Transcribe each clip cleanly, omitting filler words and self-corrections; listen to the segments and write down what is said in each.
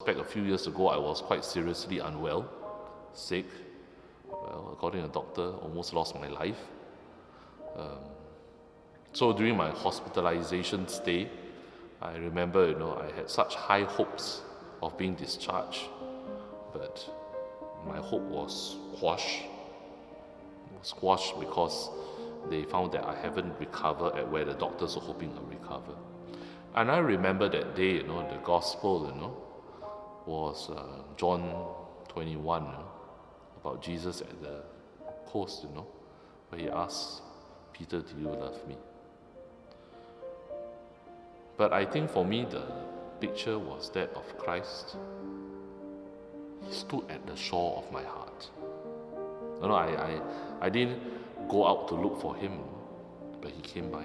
Back a few years ago, I was quite seriously unwell, sick. Well, according to the doctor, almost lost my life. So during my hospitalization stay, I remember, I had such high hopes of being discharged, but my hope was squashed. It was squashed because they found that I haven't recovered at where the doctors were hoping I'd recover. And I remember that day, the gospel, was John 21, about Jesus at the coast, where he asked Peter, "Do you love me?" But I think for me, the picture was that of Christ. He stood at the shore of my heart. I didn't go out to look for him, but he came by.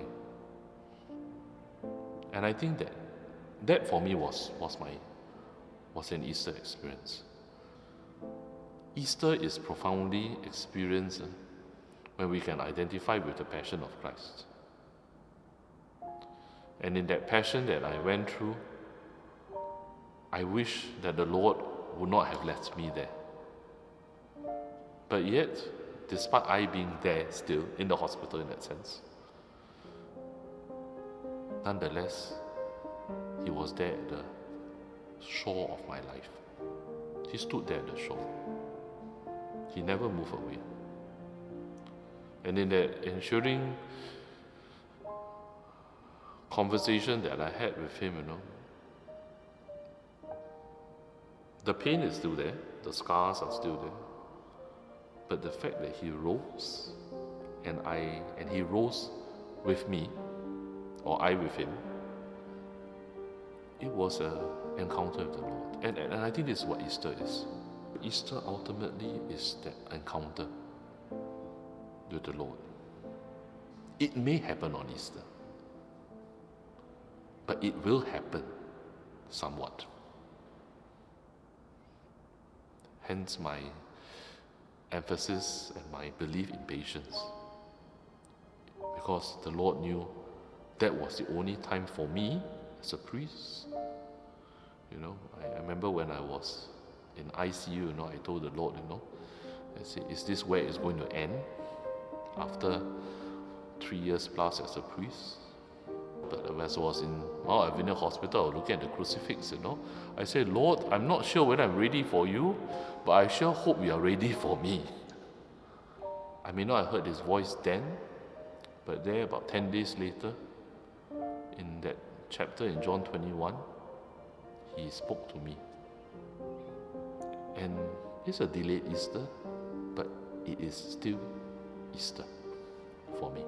And I think that for me was an Easter experience. Easter is profoundly experienced when we can identify with the passion of Christ. And in that passion that I went through, I wish that the Lord would not have left me there. But yet, despite I being there still, in the hospital in that sense, nonetheless, he was there at the shore of my life. He stood there at the shore. He never moved away. And in that ensuing conversation that I had with him, the pain is still there, the scars are still there, but the fact that he rose and he rose with me, or I with him, it was an encounter with the Lord. And I think this is what Easter is. Easter ultimately is that encounter with the Lord. It may happen on Easter, but it will happen somewhat. Hence my emphasis and my belief in patience. Because the Lord knew that was the only time for me as a priest. I remember when I was in ICU, I told the Lord, I said, is this where it's going to end after 3 years plus as a priest? But as I was in Mount Avenue Hospital, I was looking at the crucifix, I said, "Lord, I'm not sure whether I'm ready for you, but I sure hope you are ready for me." I may not have heard his voice then, but there about 10 days later, in that chapter in John 21, he spoke to me. And it's a delayed Easter, but it is still Easter for me.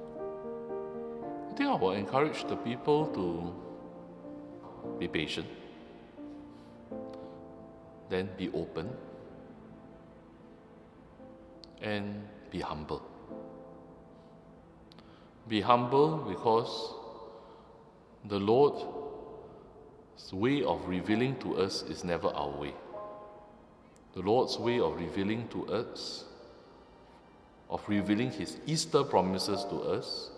I think I will encourage the people to be patient, then be open, and be humble. Be humble because the Lord's way of revealing to us is never our way. The Lord's way of revealing to us, of revealing His Easter promises to us,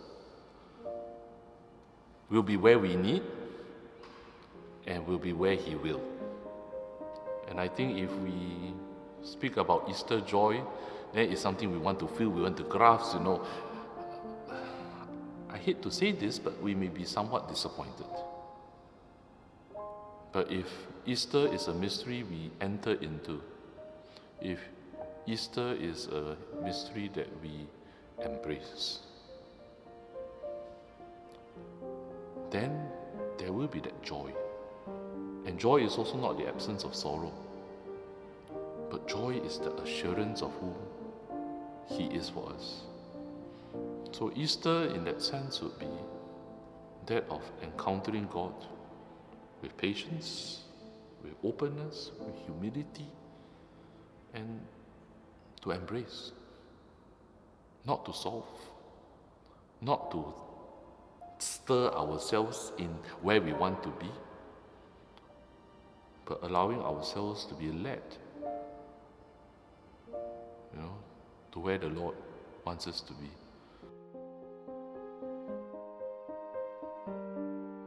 will be where we need and will be where He will. And I think if we speak about Easter joy, then it's something we want to feel, we want to grasp, I hate to say this, but we may be somewhat disappointed. But if Easter is a mystery we enter into, if Easter is a mystery that we embrace, then there will be that joy. And joy is also not the absence of sorrow, but joy is the assurance of who He is for us. So Easter in that sense would be that of encountering God with patience, with openness, with humility, and to embrace, not to solve, not to stir ourselves in where we want to be, but allowing ourselves to be led, to where the Lord wants us to be.